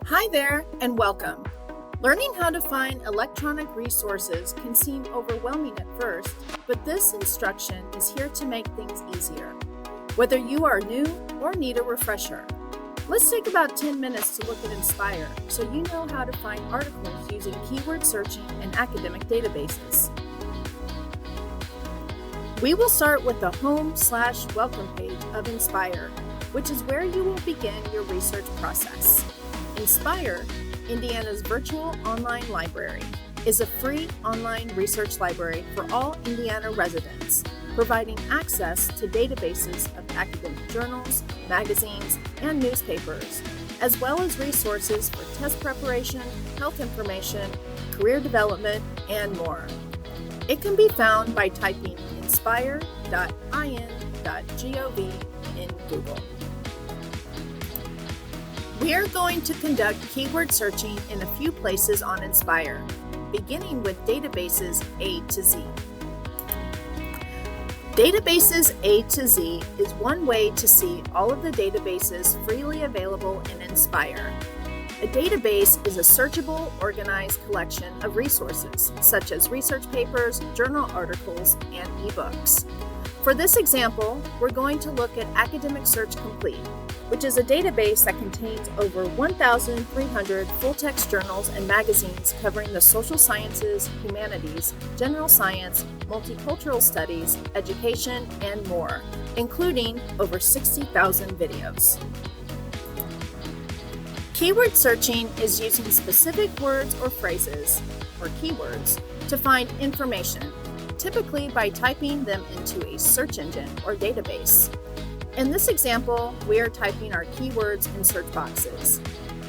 Hi there, and welcome. Learning how to find electronic resources can seem overwhelming at first, but this instruction is here to make things easier. Whether you are new or need a refresher, let's take about 10 minutes to look at Inspire so you know how to find articles using keyword searching in academic databases. We will start with the home/welcome page of Inspire, which is where you will begin your research process. Inspire, Indiana's virtual online library, is a free online research library for all Indiana residents, providing access to databases of academic journals, magazines, and newspapers, as well as resources for test preparation, health information, career development, and more. It can be found by typing inspire.in.gov in Google. We are going to conduct keyword searching in a few places on Inspire, beginning with databases A to Z. Databases A to Z is one way to see all of the databases freely available in Inspire. A database is a searchable, organized collection of resources, such as research papers, journal articles, and ebooks. For this example, we're going to look at Academic Search Complete, which is a database that contains over 1,300 full-text journals and magazines covering the social sciences, humanities, general science, multicultural studies, education, and more, including over 60,000 videos. Keyword searching is using specific words or phrases, or keywords, to find information, typically by typing them into a search engine or database. In this example, we are typing our keywords in search boxes.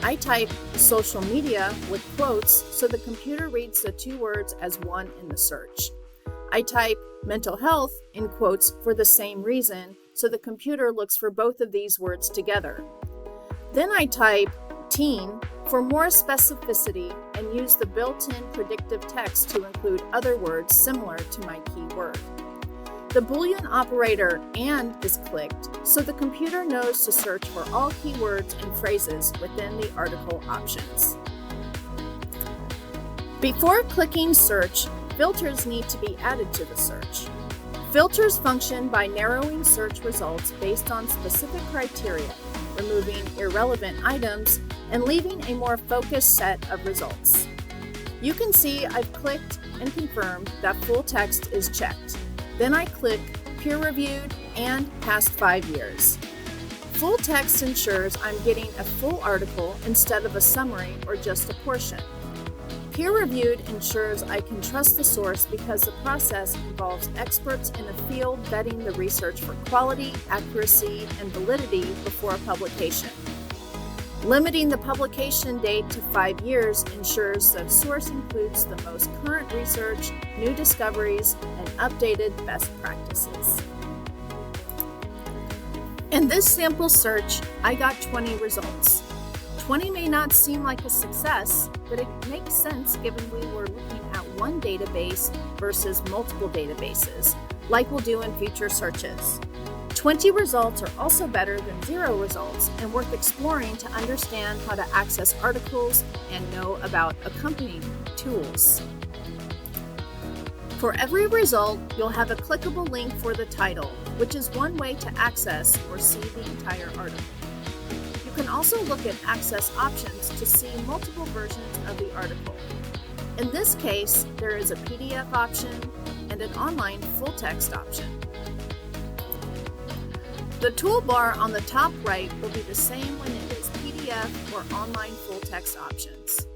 I type social media with quotes so the computer reads the two words as one in the search. I type mental health in quotes for the same reason, so the computer looks for both of these words together. Then I type teen for more specificity and use the built-in predictive text to include other words similar to my keyword. The Boolean operator "and" is clicked, so the computer knows to search for all keywords and phrases within the article options. Before clicking search, filters need to be added to the search. Filters function by narrowing search results based on specific criteria, removing irrelevant items, and leaving a more focused set of results. You can see I've clicked and confirmed that full text is checked. Then I click peer-reviewed and past 5 years. Full text ensures I'm getting a full article instead of a summary or just a portion. Peer-reviewed ensures I can trust the source because the process involves experts in the field vetting the research for quality, accuracy, and validity before publication. Limiting the publication date to 5 years ensures the source includes the most current research, new discoveries, and updated best practices. In this sample search, I got 20 results. 20 may not seem like a success, but it makes sense given we were looking at one database versus multiple databases, like we'll do in future searches. 20 results are also better than 0 results and worth exploring to understand how to access articles and know about accompanying tools. For every result, you'll have a clickable link for the title, which is one way to access or see the entire article. You can also look at access options to see multiple versions of the article. In this case, there is a PDF option and an online full-text option. The toolbar on the top right will be the same when it is PDF or online full-text options.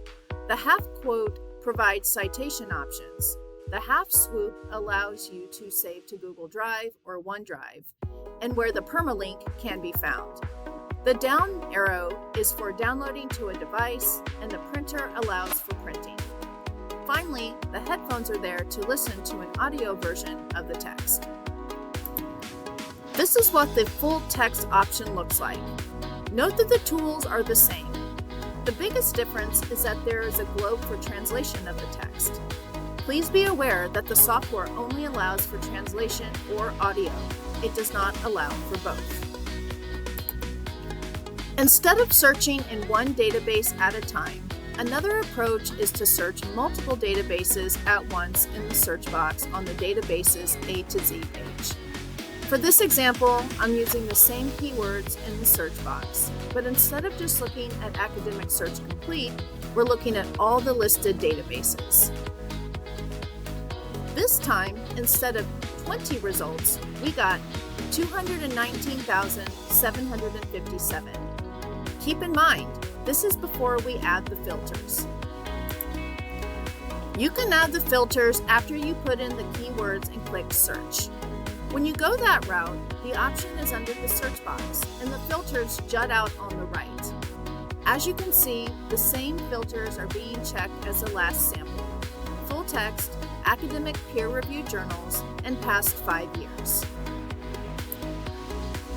The half quote provides citation options. The half swoop allows you to save to Google Drive or OneDrive, and where the permalink can be found. The down arrow is for downloading to a device, and the printer allows for printing. Finally, the headphones are there to listen to an audio version of the text. This is what the full text option looks like. Note that the tools are the same. The biggest difference is that there is a globe for translation of the text. Please be aware that the software only allows for translation or audio. It does not allow for both. Instead of searching in one database at a time, another approach is to search multiple databases at once in the search box on the database's A to Z page. For this example, I'm using the same keywords in the search box, but instead of just looking at Academic Search Complete, we're looking at all the listed databases. This time, instead of 20 results, we got 219,757. Keep in mind, this is before we add the filters. You can add the filters after you put in the keywords and click Search. When you go that route, the option is under the search box, and the filters jut out on the right. As you can see, the same filters are being checked as the last sample: full text, academic peer-reviewed journals, and past 5 years.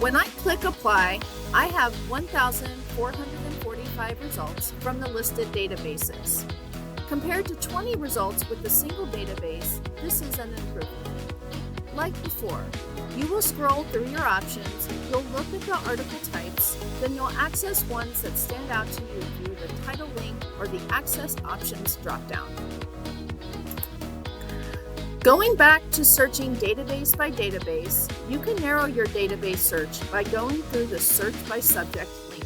When I click Apply, I have 1,445 results from the listed databases. Compared to 20 results with a single database, this is an improvement. Like before, you will scroll through your options, you'll look at the article types, then you'll access ones that stand out to you through the title link or the Access Options dropdown. Going back to searching database by database, you can narrow your database search by going through the Search by Subject link.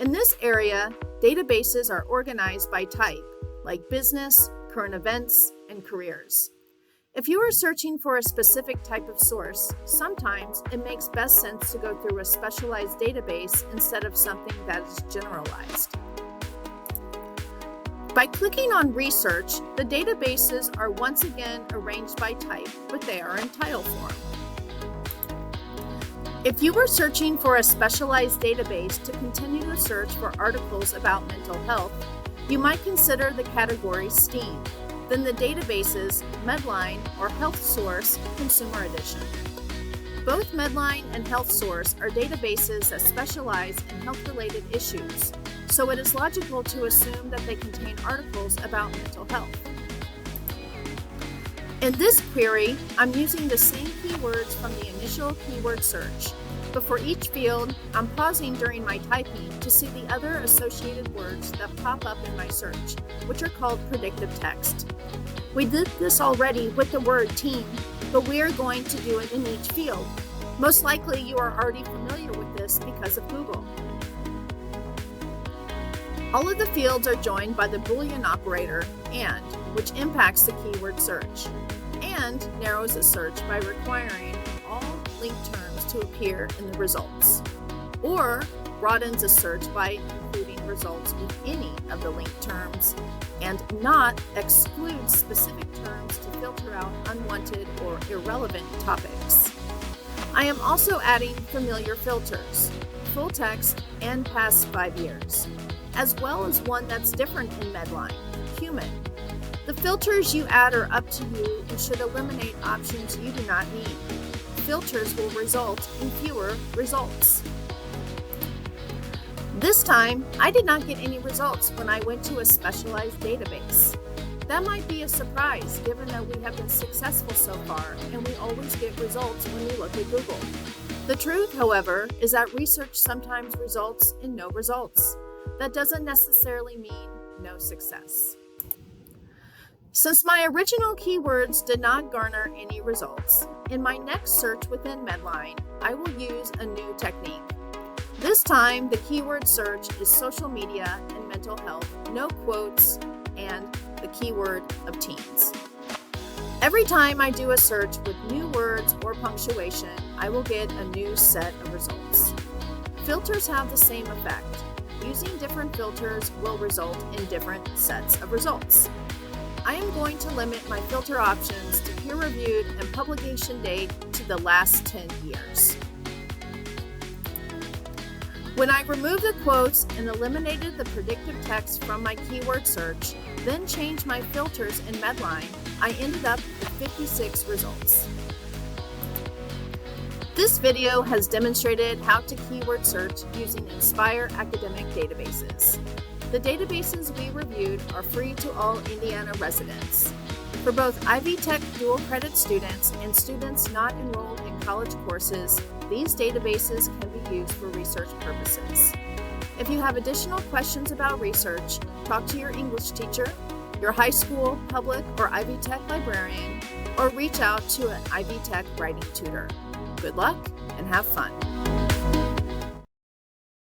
In this area, databases are organized by type, like business, current events, and careers. If you are searching for a specific type of source, sometimes it makes best sense to go through a specialized database instead of something that is generalized. By clicking on Research, the databases are once again arranged by type, but they are in title form. If you were searching for a specialized database to continue the search for articles about mental health, you might consider the category STEAM, then the databases Medline or HealthSource Consumer Edition. Both Medline and HealthSource are databases that specialize in health-related issues, so it is logical to assume that they contain articles about mental health. In this query, I'm using the same keywords from the initial keyword search, but for each field, I'm pausing during my typing to see the other associated words that pop up in my search, which are called predictive text. We did this already with the word teen, but we are going to do it in each field. Most likely you are already familiar with this because of Google. All of the fields are joined by the Boolean operator AND, which impacts the keyword search. AND narrows a search by requiring all linked terms to appear in the results, or broadens a search by including results with any of the linked terms, and not excludes specific terms to filter out unwanted or irrelevant topics. I am also adding familiar filters, full text and past 5 years, as well as one that's different in Medline, human. The filters you add are up to you and should eliminate options you do not need. Filters will result in fewer results. This time, I did not get any results when I went to a specialized database. That might be a surprise given that we have been successful so far and we always get results when we look at Google. The truth, however, is that research sometimes results in no results. That doesn't necessarily mean no success. Since my original keywords did not garner any results, in my next search within Medline, I will use a new technique. This time, the keyword search is social media and mental health, no quotes, and the keyword of teens. Every time I do a search with new words or punctuation, I will get a new set of results. Filters have the same effect. Using different filters will result in different sets of results. I am going to limit my filter options to peer-reviewed and publication date to the last 10 years. When I removed the quotes and eliminated the predictive text from my keyword search, then changed my filters in Medline, I ended up with 56 results. This video has demonstrated how to keyword search using Inspire academic databases. The databases we reviewed are free to all Indiana residents. For both Ivy Tech dual credit students and students not enrolled in college courses, these databases can be used for research purposes. If you have additional questions about research, talk to your English teacher, your high school, public, or Ivy Tech librarian, or reach out to an Ivy Tech writing tutor. Good luck and have fun.